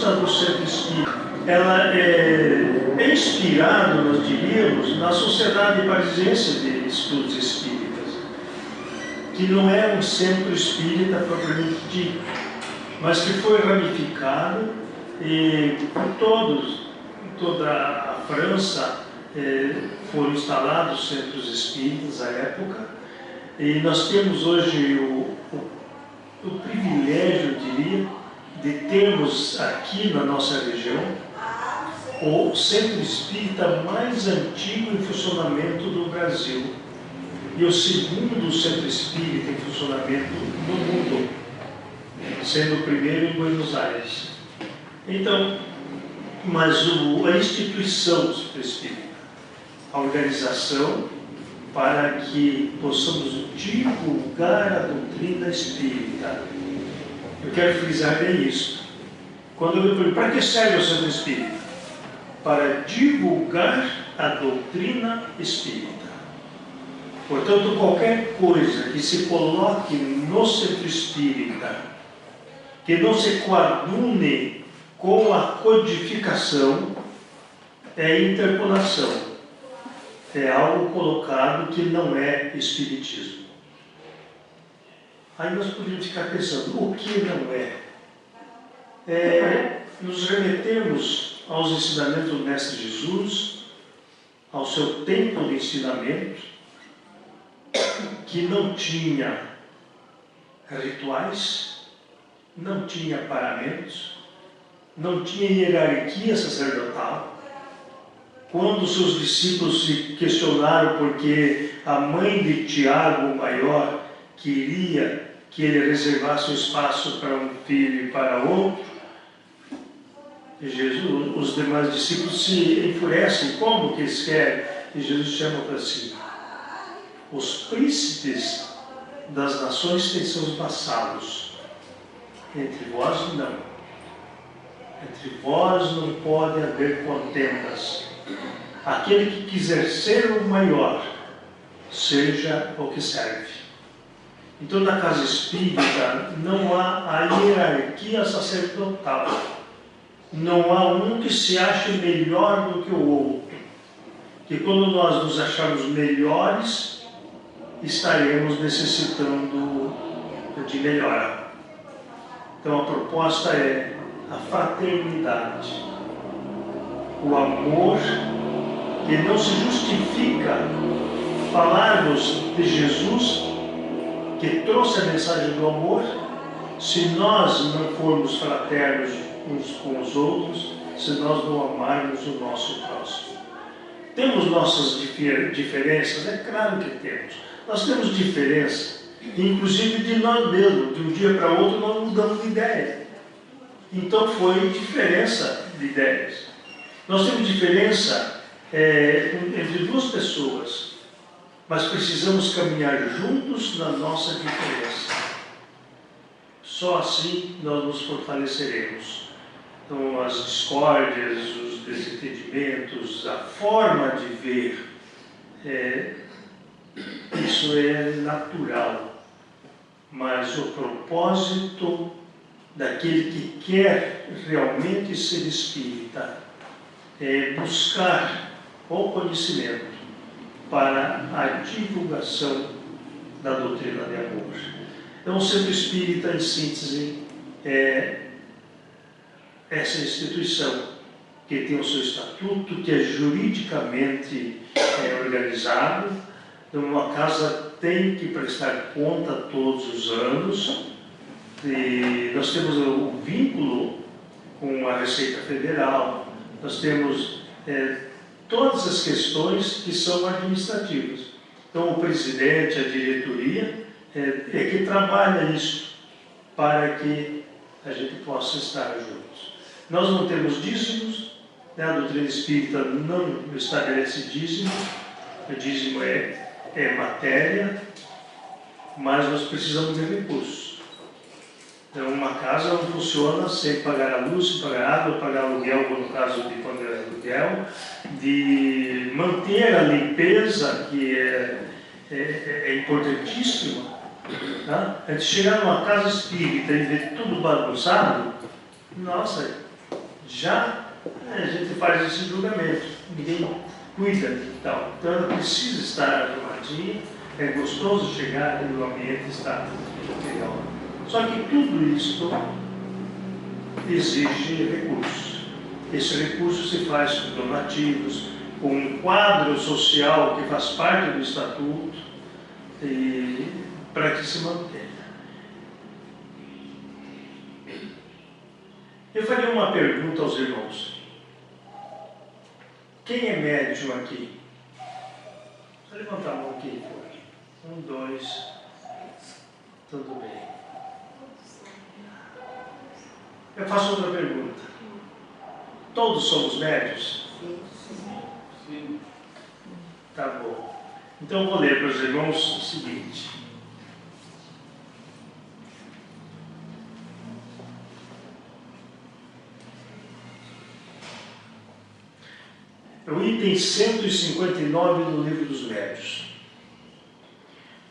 proposta do Centro Espírita, ela é inspirada, nós diríamos, na Sociedade Parisiense de Estudos Espíritas, que não é um centro espírita propriamente dito, mas que foi ramificado e por todos, em toda a França, foram instalados centros espíritas à época, e nós temos hoje o privilégio, eu diria, de termos aqui na nossa região o centro espírita mais antigo em funcionamento do Brasil e o segundo centro espírita em funcionamento no mundo, sendo o primeiro em Buenos Aires. Então, mas a instituição do centro espírita, a organização para que possamos divulgar a doutrina espírita. Eu quero frisar bem isso. Quando eu pergunto, para que serve o centro espírita? Para divulgar a doutrina espírita. Portanto, qualquer coisa que se coloque no centro espírita, que não se coadune com a codificação, é interpolação. É algo colocado que não é espiritismo. Aí nós podemos ficar pensando, o que não é? Nos remetemos aos ensinamentos do Mestre Jesus, ao seu tempo de ensinamento, que não tinha rituais, não tinha paramentos, não tinha hierarquia sacerdotal. Quando seus discípulos se questionaram porque a mãe de Tiago, o maior, queria que ele reservasse o espaço para um filho e para outro, Jesus, os demais discípulos se enfurecem. Como que eles querem? E Jesus chama para si: os príncipes das nações têm seus vassalos, entre vós não. Entre vós não pode haver contendas. Aquele que quiser ser o maior, seja o que serve. Então, na casa espírita, não há a hierarquia sacerdotal. Não há um que se ache melhor do que o outro. Que quando nós nos acharmos melhores, estaremos necessitando de melhora. Então, a proposta é a fraternidade. O amor, que não se justifica falarmos de Jesus, que trouxe a mensagem do amor, se nós não formos fraternos uns com os outros, se nós não amarmos o nosso próximo. Temos nossas diferenças? É claro que temos. Nós temos diferença, inclusive de nós mesmos. De um dia para outro nós mudamos de ideia. Então foi diferença de ideias. Nós temos diferença entre duas pessoas, mas precisamos caminhar juntos na nossa diferença. Só assim nós nos fortaleceremos. Então, as discórdias, os desentendimentos, a forma de ver, isso é natural. Mas o propósito daquele que quer realmente ser espírita é buscar o conhecimento para a divulgação da doutrina de amor. Então, o Centro Espírita, em síntese, é essa instituição que tem o seu estatuto, que é juridicamente organizado. Então, uma casa tem que prestar conta todos os anos. E nós temos o vínculo com a Receita Federal, nós temos todas as questões que são administrativas. Então, o presidente, a diretoria, é que trabalha isso para que a gente possa estar juntos. Nós não temos dízimos, né? A doutrina espírita não estabelece dízimo, o dízimo é matéria, mas nós precisamos de recursos. Então, uma casa não funciona sem pagar a luz, sem pagar a água, pagar aluguel, no caso de quando é aluguel, de manter a limpeza, que é importantíssima. Tá? A gente chegar numa casa espírita e ver tudo bagunçado, nossa, Já a gente faz esse julgamento, ninguém cuida e tal. Então ela precisa estar arrumadinha, é gostoso chegar e o ambiente está legal. Só que tudo isso exige recursos. Esse recurso se faz com donativos, com um quadro social que faz parte do estatuto, e para que se mantenha. Eu faria uma pergunta aos irmãos. Quem é médium aqui? Só levantar a mão quem for. 1, 2. Tudo bem. Eu faço outra pergunta. Todos somos médios? Sim. Tá bom. Então eu vou ler para os irmãos o seguinte. É o item 159 do Livro dos Médiuns.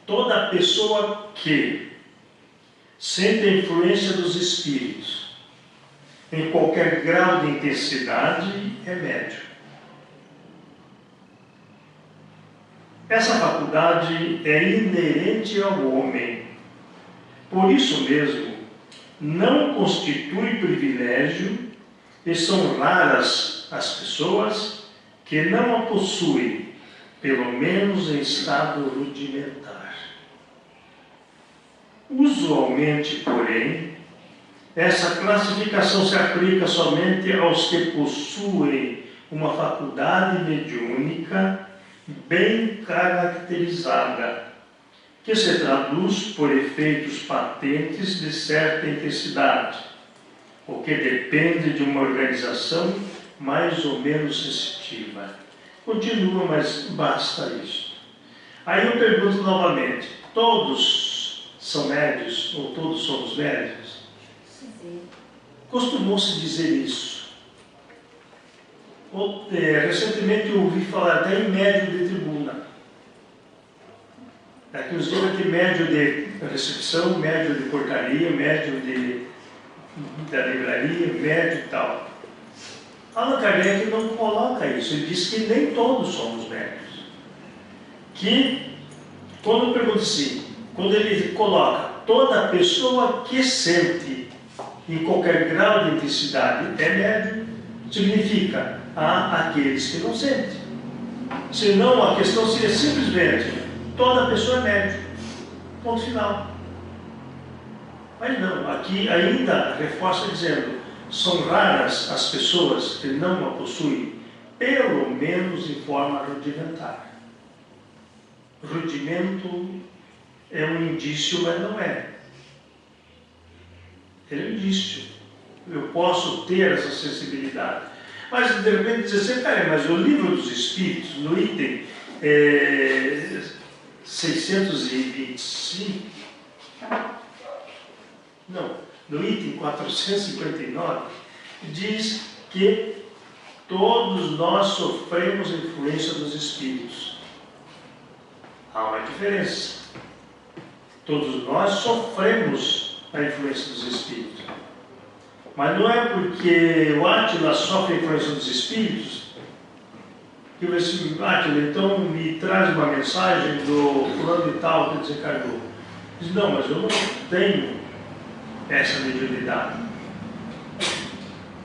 Toda pessoa que sente a influência dos espíritos em qualquer grau de intensidade é médium. Essa faculdade é inerente ao homem. Por isso mesmo, não constitui privilégio e são raras as pessoas que não a possuem, pelo menos em estado rudimentar. Usualmente, porém, essa classificação se aplica somente aos que possuem uma faculdade mediúnica bem caracterizada, que se traduz por efeitos patentes de certa intensidade, o que depende de uma organização mais ou menos sensitiva. Continua, mas basta isso. Aí eu pergunto novamente, todos são médios, ou todos somos médios? Costumou-se dizer isso. Recentemente eu ouvi falar até em médio de tribuna. Aqui os dias tem médio de recepção, médio de portaria, médio da livraria, médio e tal. Allan Kardec não coloca isso, ele diz que nem todos somos médios. Que, quando eu pergunto assim, quando ele coloca toda pessoa que sente em qualquer grau de intensidade é médium, significa há aqueles que não sentem. Senão a questão seria simplesmente toda pessoa é médium. Ponto final. Mas não, aqui ainda reforça dizendo, são raras as pessoas que não a possuem, pelo menos em forma rudimentar. Rudimento é um indício, mas não é. Ele é um indício. Eu posso ter essa sensibilidade. Mas de repente dizer assim, cara, mas o Livro dos Espíritos, no item 625, não, no item 459, diz que todos nós sofremos a influência dos espíritos. Há uma diferença. Todos nós sofremos a influência dos espíritos. Mas não é porque o Átila sofre a influência dos espíritos que vai ser, Átila, então me traz uma mensagem do fulano e tal que desencarnou. Diz, não, mas eu não tenho essa mediunidade.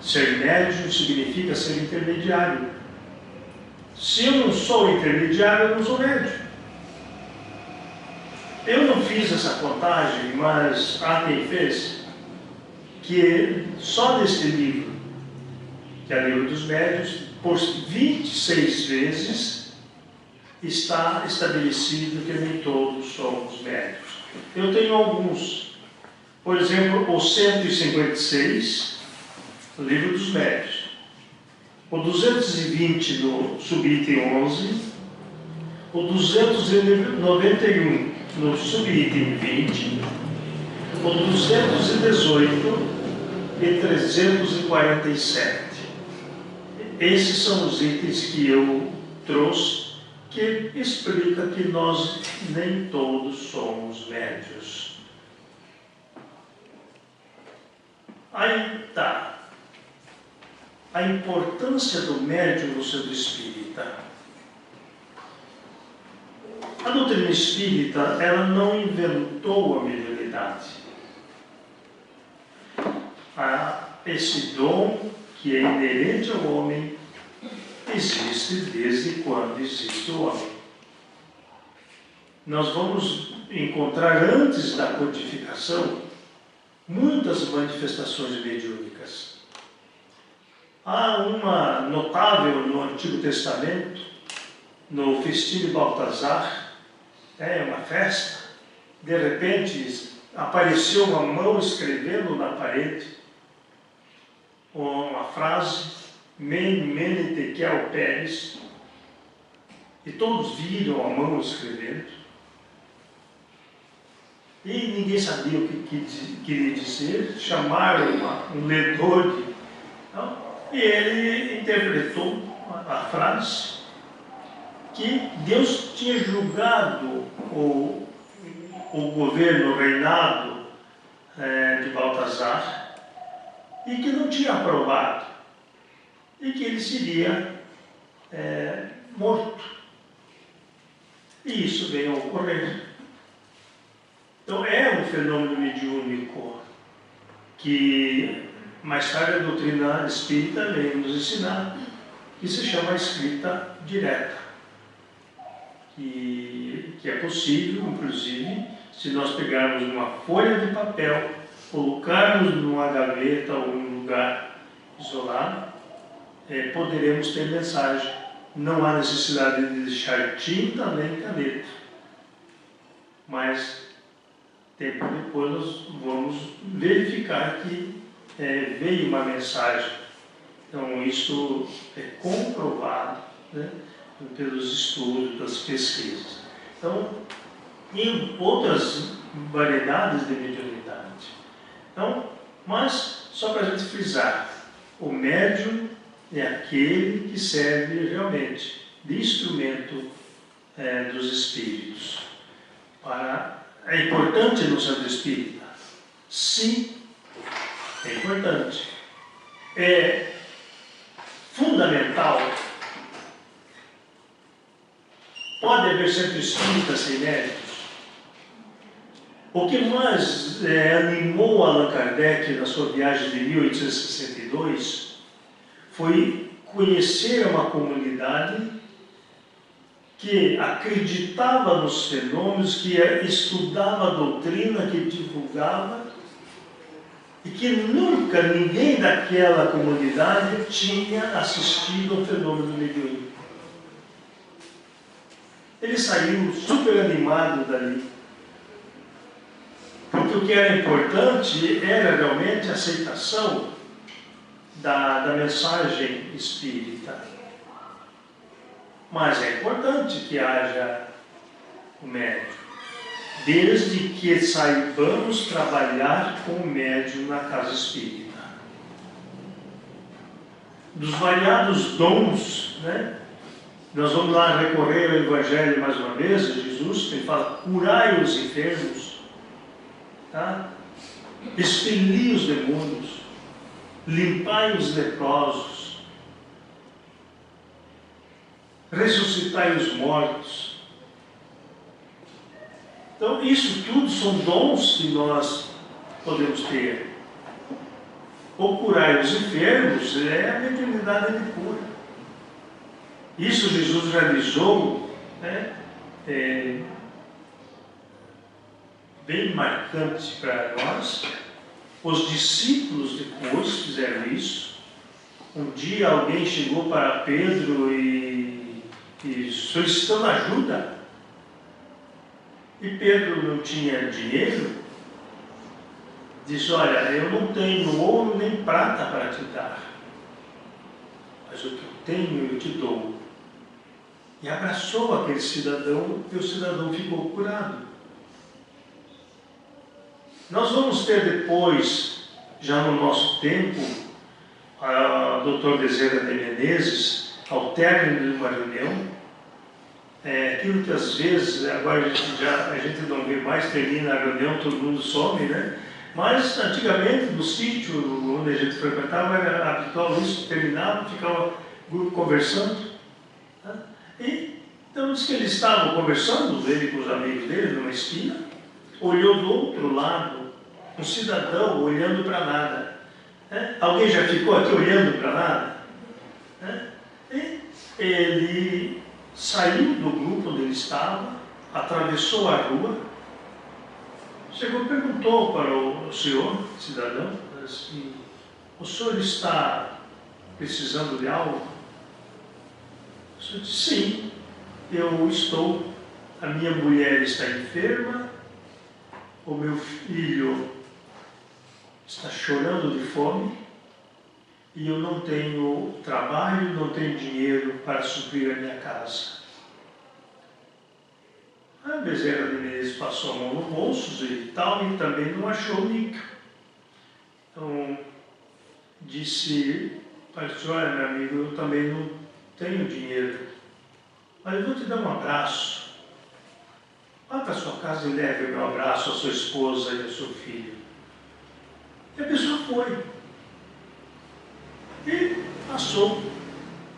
Ser médium significa ser intermediário. Se eu não sou intermediário, eu não sou médium. Eu não fiz essa contagem, mas há quem fez, que só neste livro, que é o Livro dos Médiuns, por 26 vezes está estabelecido que nem todos somos médiuns. Eu tenho alguns. Por exemplo, o 156, o Livro dos Médiuns. O 220 no subitem 11. O 291 no subitem 20. O 218 e 347. Esses são os itens que eu trouxe, que explica que nós nem todos somos médios. Aí tá. a importância do médium no centro espírita. A doutrina espírita, ela não inventou a mediunidade. Esse dom que é inerente ao homem existe desde quando existe o homem. Nós vamos encontrar antes da codificação muitas manifestações mediúnicas. Há uma notável no Antigo Testamento, no festim de Baltazar, uma festa, de repente apareceu uma mão escrevendo na parede uma frase, Men, Mene, Tekel, Pérez, e todos viram a mão escrevendo, e ninguém sabia o que queria dizer. Chamaram um leitor, e ele interpretou a frase, que Deus tinha julgado o governo, o reinado de Baltazar, e que não tinha aprovado, e que ele seria morto. E isso veio a ocorrer. Então é um fenômeno mediúnico que mais tarde a doutrina espírita veio nos ensinar, que se chama escrita direta, que é possível, inclusive, se nós pegarmos uma folha de papel, colocarmos numa gaveta ou num lugar isolado, poderemos ter mensagem. Não há necessidade de deixar tinta nem caneta. Mas, tempo depois, nós vamos verificar que veio uma mensagem. Então, isso é comprovado, né, pelos estudos, das pesquisas. Então, em outras variedades de mediunidade. Então, mas, só para a gente frisar, o médium é aquele que serve realmente de instrumento dos espíritos. É importante no centro espírita? Sim, é importante. É fundamental. Pode haver centro espírita sem médicos? O que mais animou Allan Kardec na sua viagem de 1862 foi conhecer uma comunidade que acreditava nos fenômenos, que estudava a doutrina, que divulgava, e que nunca ninguém daquela comunidade tinha assistido ao fenômeno mediúnico. Ele saiu super animado dali, porque o que era importante era realmente a aceitação da mensagem espírita. Mas é importante que haja o médium, desde que saibamos trabalhar com o médium na casa espírita. Dos variados dons, né? Nós vamos lá recorrer ao Evangelho mais uma vez, Jesus, que fala: curai os enfermos, tá? Expeli os demônios, limpai os leprosos, ressuscitai os mortos. Então, isso tudo são dons que nós podemos ter. O curar os enfermos é a mediunidade de cura. Isso Jesus realizou, né, bem marcante para nós. Os discípulos depois fizeram isso. Um dia alguém chegou para Pedro e solicitando ajuda. E Pedro não tinha dinheiro. Disse: olha, eu não tenho ouro nem prata para te dar, mas o que eu tenho eu te dou. E abraçou aquele cidadão, e o cidadão ficou curado. Nós vamos ter depois, já no nosso tempo, a Dr. Bezerra de Menezes, ao término de uma reunião, aquilo que às vezes, agora a gente não vê mais, termina a reunião, todo mundo some, né? Mas antigamente no sítio onde a gente frequentava era habitual isso, terminava, ficava o grupo conversando. Tá? E então diz que eles estavam conversando, ele com os amigos dele, numa esquina, olhou do outro lado um cidadão olhando para nada. Alguém já ficou aqui olhando para nada? E ele saiu do grupo onde ele estava, atravessou a rua, chegou e perguntou para o senhor, cidadão, assim, o senhor está precisando de algo? O senhor disse, sim, eu estou, a minha mulher está enferma, o meu filho está chorando de fome e eu não tenho trabalho, não tenho dinheiro para suprir a minha casa. A Bezerra de Menezes passou a mão no bolso e tal, e também não achou o níquel. Então, disse, olha, meu amigo, eu também não tenho dinheiro, mas eu vou te dar um abraço. Vá para a sua casa e leve o meu abraço à sua esposa e ao seu filho. E a pessoa foi. E passou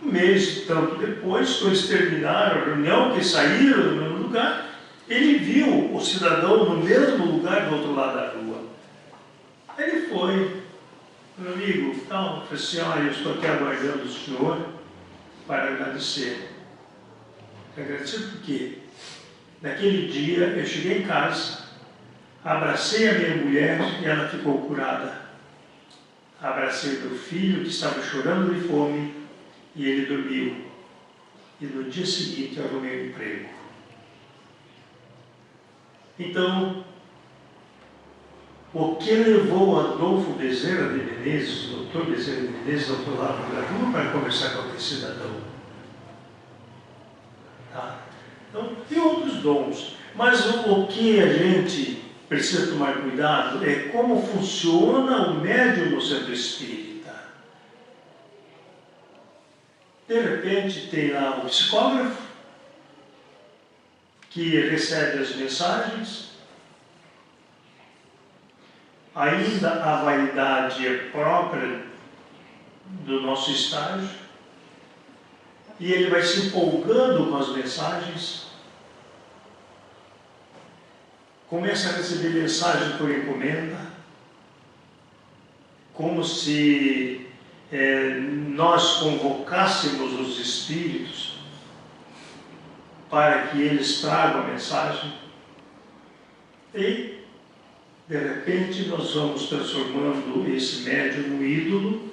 um mês e tanto depois, quando eles terminaram a reunião, que saíram do mesmo lugar, ele viu o cidadão no mesmo lugar do outro lado da rua. Ele foi, meu amigo, então, falei assim, olha, eu estou aqui aguardando o senhor para agradecer. Agradecer por quê? Naquele dia eu cheguei em casa, abracei a minha mulher e ela ficou curada. Abracei meu filho que estava chorando de fome e ele dormiu. E no dia seguinte eu arrumei um emprego. Então, o que levou Adolfo Bezerra de Menezes, o doutor Bezerra de Menezes, ao outro lado da rua para conversar com aquele cidadão? Tá? Então, tem outros dons, mas o que a gente precisa tomar cuidado é como funciona o médium no centro espírita. De repente tem lá o psicógrafo, que recebe as mensagens, ainda a vaidade é própria do nosso estágio, e ele vai se empolgando com as mensagens, começa a receber mensagem por encomenda, como se nós convocássemos os espíritos para que eles tragam a mensagem, e de repente nós vamos transformando esse médium num ídolo,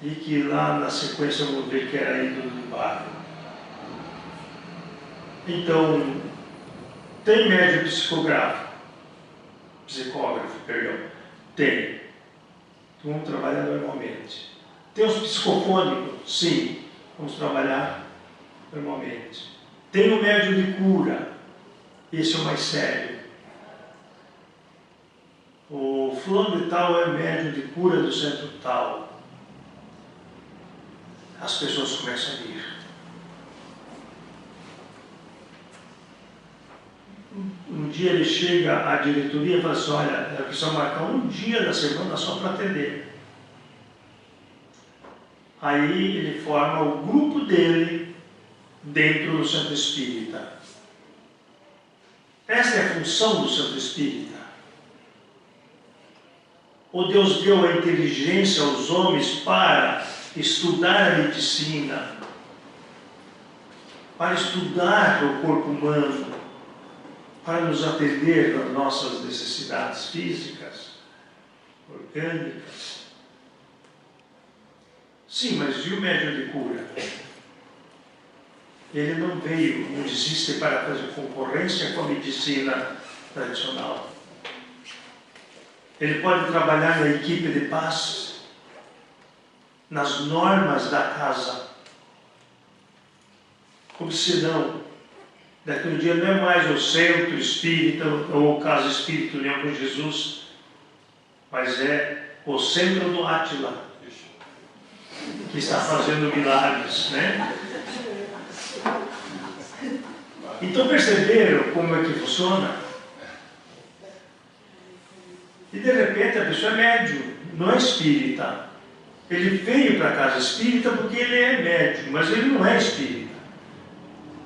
e que lá na sequência vamos ver que era ídolo do barro. Então, tem médium psicógrafo, perdão. Tem. Então, vamos trabalhar normalmente. Tem os psicofônicos? Sim. Vamos trabalhar normalmente. Tem o médium de cura. Esse é o mais sério. O fulano de tal é médium de cura do centro tal. As pessoas começam a vir. Um dia ele chega à diretoria e fala assim, olha, eu preciso marcar um dia da semana só para atender. Aí ele forma o grupo dele dentro do centro espírita. Essa é a função do centro espírita. Ou Deus deu a inteligência aos homens para estudar a medicina, para estudar o corpo humano, para nos atender às nossas necessidades físicas, orgânicas. Sim, mas e o médium de cura? Ele não veio, não existe para fazer concorrência com a medicina tradicional. Ele pode trabalhar na equipe de paz, nas normas da casa. Como se não, daqui a um dia não é mais o centro espírita ou o Casa Espírita União com Jesus, mas é o centro do Átila, que está fazendo milagres, né? Então perceberam como é que funciona? E de repente a pessoa é médium, não é espírita. Ele veio para a casa espírita porque ele é médium, mas ele não é espírita.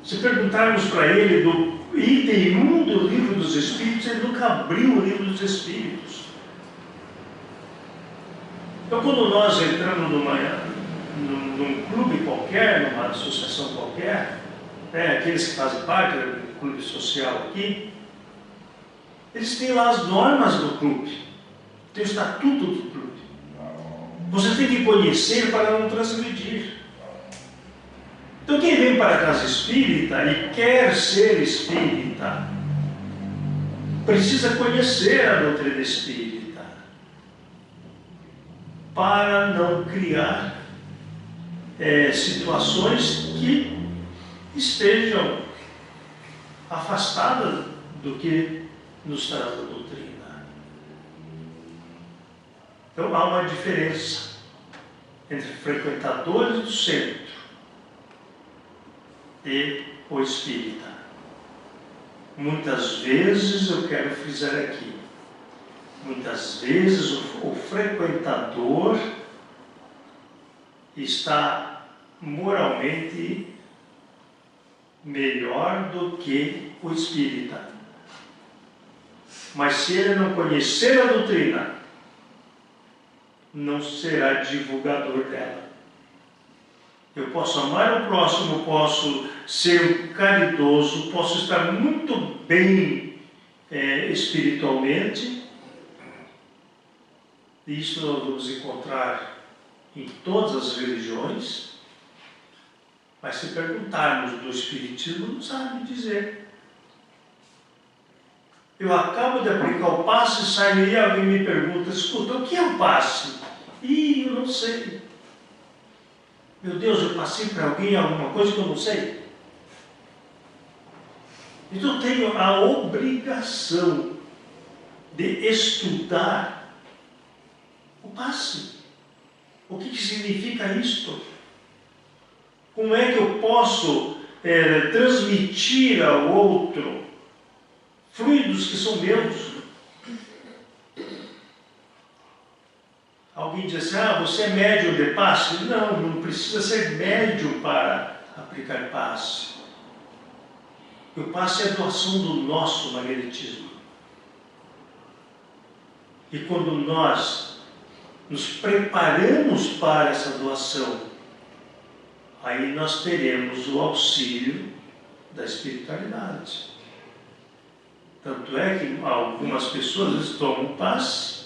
Se perguntarmos para ele do item 1 do livro dos Espíritos, ele nunca abriu o livro dos Espíritos. Então, quando nós entramos num clube qualquer, numa associação qualquer, né, aqueles que fazem parte do clube social aqui, eles têm lá as normas do clube, tem o estatuto do clube. Você tem que conhecer para não transgredir. Então, quem vem para a casa espírita e quer ser espírita, precisa conhecer a doutrina espírita, para não criar situações que estejam afastadas do que nos traz a doutrina. Então há uma diferença entre frequentadores do centro e o espírita. Muitas vezes, eu quero frisar aqui, muitas vezes o frequentador está moralmente melhor do que o espírita. Mas se ele não conhecer a doutrina, não será divulgador dela. Eu posso amar o próximo, posso ser caridoso, posso estar muito bem espiritualmente. Isso nós vamos encontrar em todas as religiões. Mas se perguntarmos do Espiritismo, não sabe dizer. Eu acabo de aplicar o passe e saio e alguém me pergunta, escuta, o que é o passe? Eu não sei. Meu Deus, eu passei para alguém alguma coisa que eu não sei? Então eu tenho a obrigação de estudar o passe. O que significa isto? Como é que eu posso transmitir ao outro fluidos que são meus? Alguém diz assim, você é médium de passe? Não, não precisa ser médium para aplicar passe. O passe é a doação do nosso magnetismo. E quando nós nos preparamos para essa doação, aí nós teremos o auxílio da espiritualidade. Tanto é que algumas pessoas eles tomam o passe,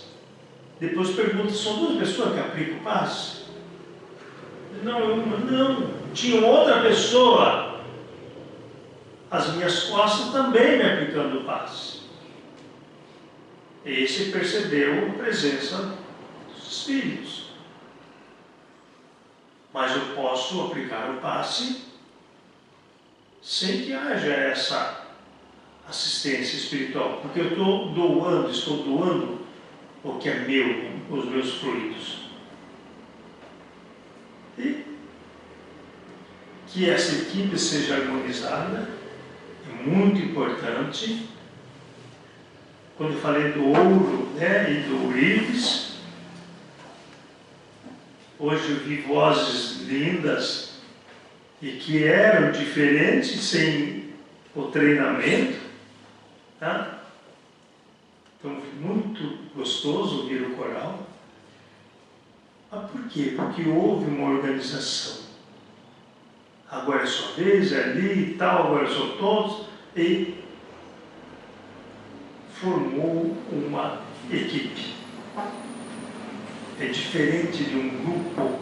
depois perguntam, são duas pessoas que aplicam o passe? Não, tinha outra pessoa às minhas costas também me aplicando o passe. Esse percebeu a presença dos espíritos. Mas eu posso aplicar o passe sem que haja essa assistência espiritual, porque eu estou doando o que é meu, os meus fluidos. E que essa equipe seja harmonizada é muito importante. Quando eu falei do ouro, e do íris, hoje eu vi vozes lindas e que eram diferentes sem o treinamento, tá? Então, muito gostoso ouvir o coral. Mas por quê? Porque houve uma organização. Agora é sua vez, é ali e tal, agora são todos. E formou uma equipe. É diferente de um grupo.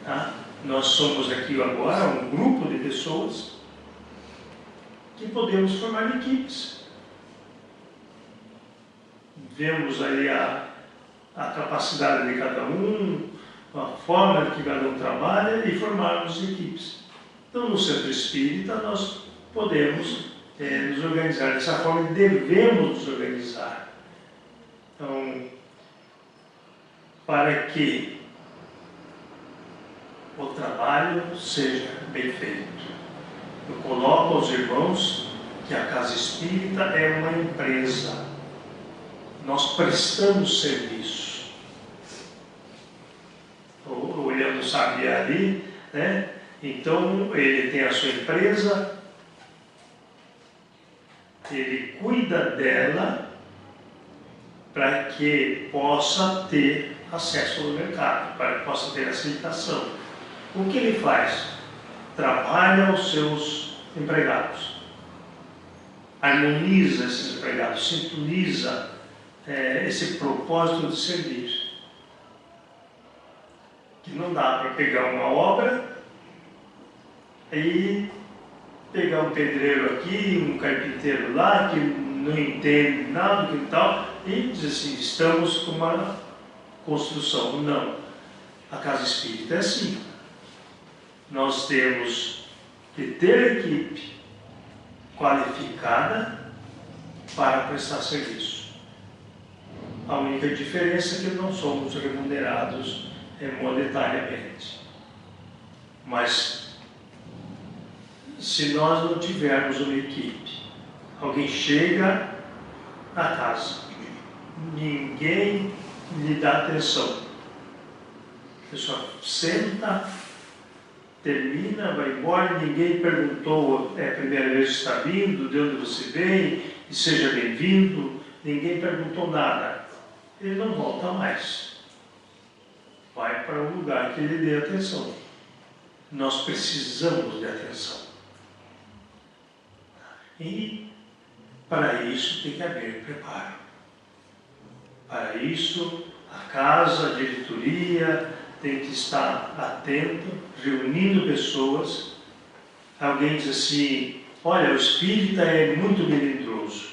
Tá? Nós somos aqui agora um grupo de pessoas que podemos formar equipes. Vemos aí a capacidade de cada um, a forma que cada um trabalha e formarmos equipes. Então, no Centro Espírita, nós podemos nos organizar dessa forma e devemos nos organizar. Então, para que o trabalho seja bem feito. Eu coloco aos irmãos que a Casa Espírita é uma empresa. Nós prestamos serviço. O William não sabia ali, né? Então ele tem a sua empresa, ele cuida dela para que possa ter acesso ao mercado, para que possa ter aceitação. O que ele faz? Trabalha os seus empregados, harmoniza esses empregados, sintoniza esse propósito de servir. Que não dá para pegar uma obra e pegar um pedreiro aqui, um carpinteiro lá, que não entende nada que tal, e dizer assim, estamos com uma construção. Não. A casa espírita é assim. Nós temos que ter equipe qualificada para prestar serviço. A única diferença é que não somos remunerados monetariamente. Mas, se nós não tivermos uma equipe, alguém chega na casa, ninguém lhe dá atenção. A pessoa senta, termina, vai embora, ninguém perguntou, é a primeira vez que está vindo, de onde você vem, e seja bem-vindo, ninguém perguntou nada. Ele não volta mais. Vai para um lugar que ele dê atenção. Nós precisamos de atenção. E para isso tem que haver preparo. Para isso, a casa, a diretoria tem que estar atento, reunindo pessoas. Alguém diz assim, olha, o espírita é muito melindroso.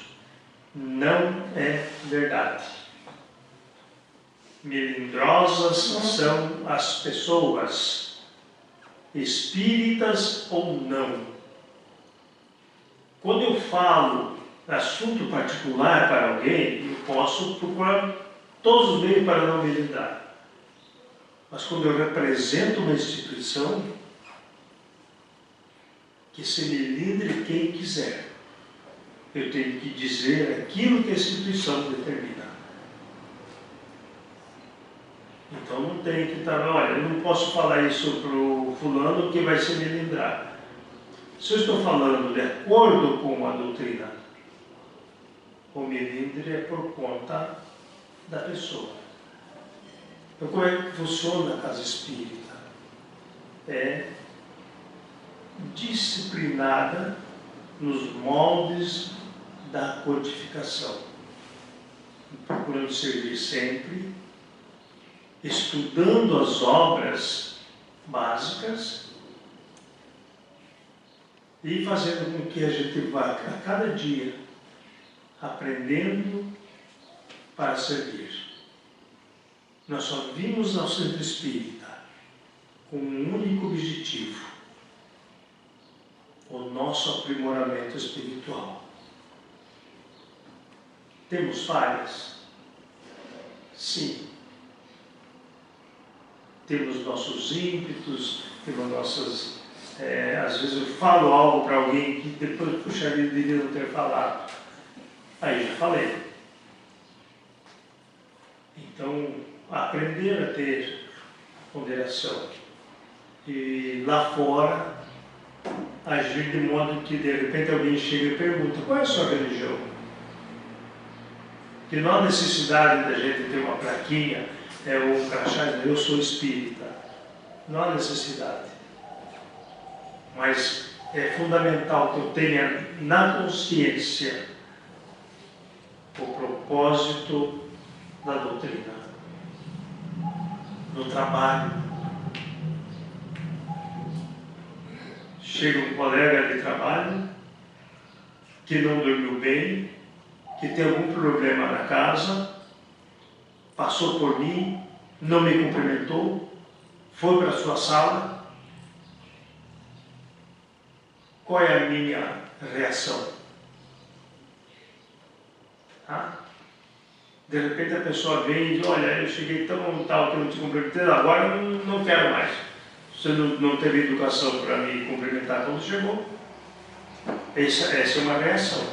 Não é verdade. Melindrosas são as pessoas, espíritas ou não. Quando eu falo assunto particular para alguém, eu posso procurar todos os meios para não melindrar. Mas quando eu represento uma instituição, que se melindre quem quiser. Eu tenho que dizer aquilo que a instituição determina. Então não tem que estar, olha, eu não posso falar isso para o fulano que vai se melindrar. Se eu estou falando de acordo com a doutrina, o melindre é por conta da pessoa. Então como é que funciona a casa espírita? É disciplinada nos moldes da codificação, procurando servir sempre, estudando as obras básicas e fazendo com que a gente vá a cada dia aprendendo para servir. Nós só vimos ao centro espírita com um único objetivo: o nosso aprimoramento espiritual. Temos falhas? Sim. Temos nossos ímpetos, temos nossas... às vezes eu falo algo para alguém que depois, puxa vida, devia não ter falado. Aí já falei. Então, aprender a ter ponderação. E lá fora, agir de modo que de repente alguém chega e pergunta, qual é a sua religião? Que não há necessidade da gente ter uma plaquinha, um crachá, eu sou espírita. Não há necessidade. Mas é fundamental que eu tenha na consciência o propósito da doutrina. No trabalho. Chega um colega de trabalho que não dormiu bem, que tem algum problema na casa, passou por mim, não me cumprimentou, foi para a sua sala. Qual é a minha reação? De repente a pessoa vem e diz, olha, eu cheguei tão tal que eu não te cumprimentei, agora eu não quero mais. Você não teve educação para me cumprimentar quando chegou. Essa é uma reação.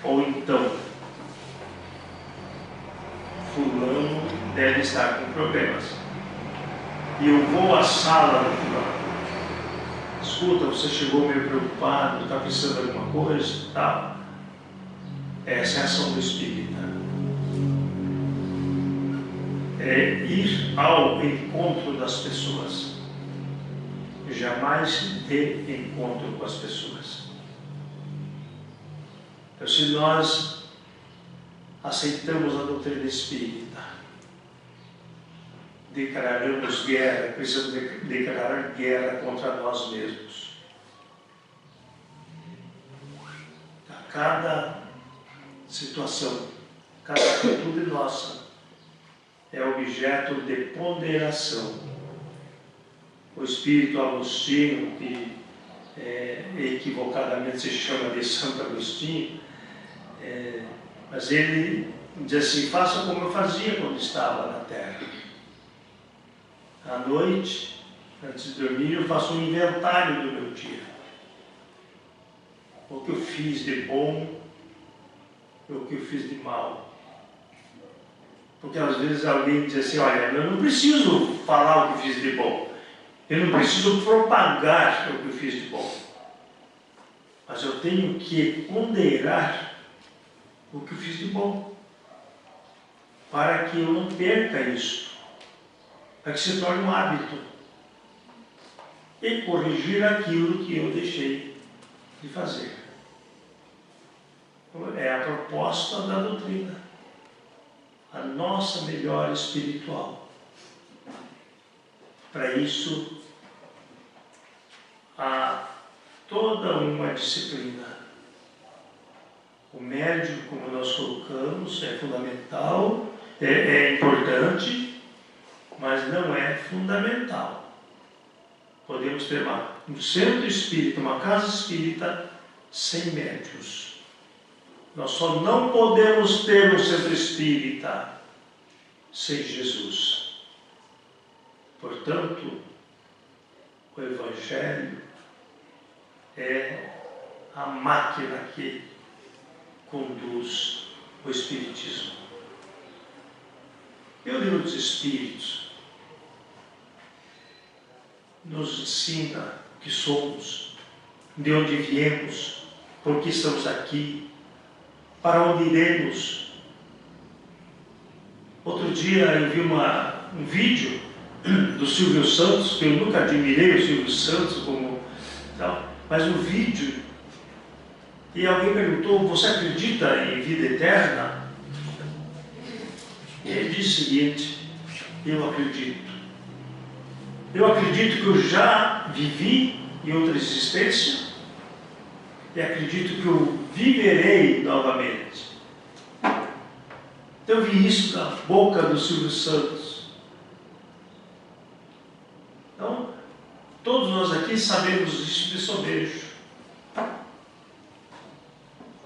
Ou então, deve estar com problemas. E eu vou à sala do fulano. Escuta, você chegou meio preocupado, está precisando de alguma coisa e tal. Essa é a ação do Espírita. É ir ao encontro das pessoas. Jamais de encontro com as pessoas. Então, se nós aceitamos a doutrina espírita, declaramos guerra, precisamos declarar guerra contra nós mesmos. A cada situação, cada atitude nossa é objeto de ponderação. O espírito Agostinho, que equivocadamente se chama de Santo Agostinho, mas ele diz assim: faça como eu fazia quando estava na Terra. À noite, antes de dormir, eu faço um inventário do meu dia. O que eu fiz de bom, o que eu fiz de mal. Porque às vezes alguém diz assim: olha, eu não preciso falar o que fiz de bom, eu não preciso propagar o que eu fiz de bom, mas eu tenho que ponderar o que eu fiz de bom, para que eu não perca isso, para que se torne um hábito, e corrigir aquilo que eu deixei de fazer. É a proposta da doutrina, a nossa melhora espiritual. Para isso, há toda uma disciplina. O médium, como nós colocamos, é fundamental, é importante, mas não é fundamental. Podemos ter um centro espírita, uma casa espírita sem médiuns. Nós só não podemos ter um centro espírita sem Jesus. Portanto, o Evangelho é a máquina que conduz o Espiritismo. E o livro dos Espíritos nos ensina o que somos, de onde viemos, por que estamos aqui, para onde iremos. Outro dia eu vi um vídeo do Silvio Santos, que eu nunca admirei o Silvio Santos como tal, mas um vídeo, e alguém perguntou: você acredita em vida eterna? E ele disse o seguinte: eu acredito. Eu acredito que eu já vivi em outra existência e acredito que eu viverei novamente. Então eu vi isso da boca do Silvio Santos. Então, todos nós aqui sabemos isso de sobejo.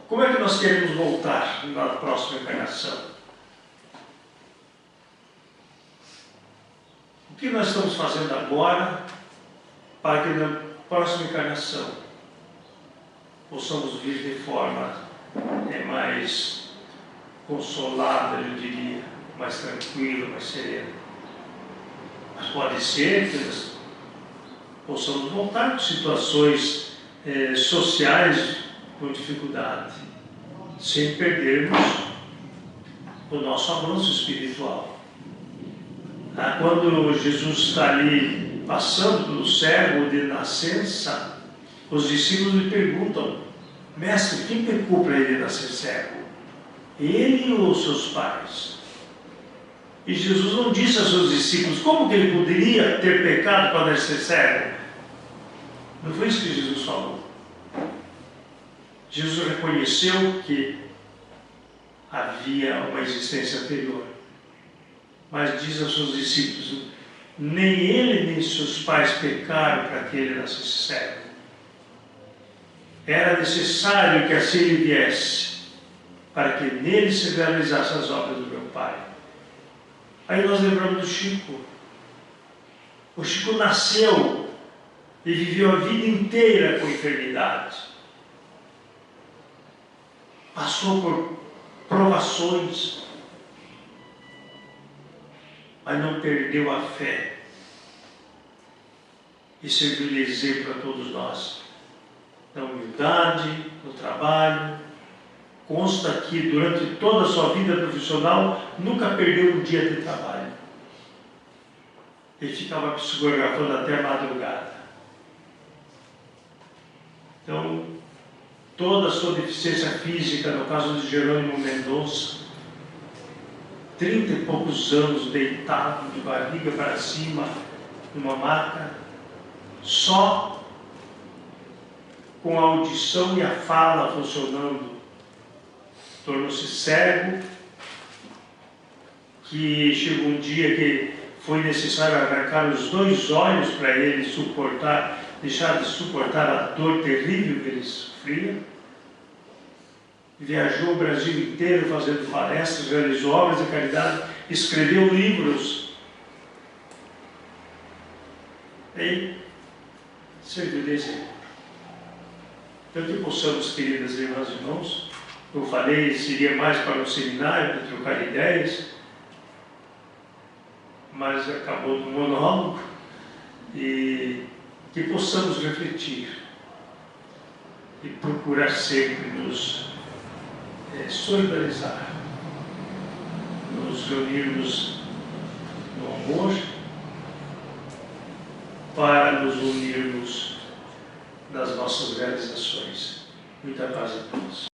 Como é que nós queremos voltar na próxima encarnação? O que nós estamos fazendo agora para que na próxima encarnação possamos vir de forma mais consolada, eu diria, mais tranquila, mais serena? Mas pode ser que nós possamos voltar com situações sociais com dificuldade, sem perdermos o nosso avanço espiritual. Quando Jesus está ali passando pelo cego de nascença, os discípulos lhe perguntam: mestre, quem pecou para ele nascer cego? Ele ou seus pais? E Jesus não disse aos seus discípulos como que ele poderia ter pecado para nascer cego. Não foi isso que Jesus falou. Jesus reconheceu que havia uma existência anterior, mas diz aos seus discípulos: nem ele nem seus pais pecaram para que ele nascesse cego. Era necessário que assim ele viesse, para que nele se realizassem as obras do meu Pai. Aí nós lembramos do Chico. O Chico nasceu e viveu a vida inteira com enfermidade. Passou por provações. mas não perdeu a fé e serviu de exemplo a todos nós. Na humildade, no trabalho. Consta que durante toda a sua vida profissional nunca perdeu um dia de trabalho. Ele ficava psicografando até a madrugada. Então, toda a sua deficiência física, no caso de Jerônimo Mendonça, 30 e poucos anos deitado, de barriga para cima, numa maca, só com a audição e a fala funcionando, tornou-se cego, que chegou um dia que foi necessário arrancar os 2 olhos para ele suportar, deixar de suportar a dor terrível que ele sofria. Viajou o Brasil inteiro fazendo palestras, realizou obras de caridade, escreveu livros e serviu de exemplo. Então que possamos, queridas irmãs e irmãos, eu falei, seria mais para um seminário, para trocar ideias, mas acabou no monólogo, e que possamos refletir e procurar sempre nos solidarizar, nos reunirmos no amor, para nos unirmos nas nossas realizações. Muita paz a todos.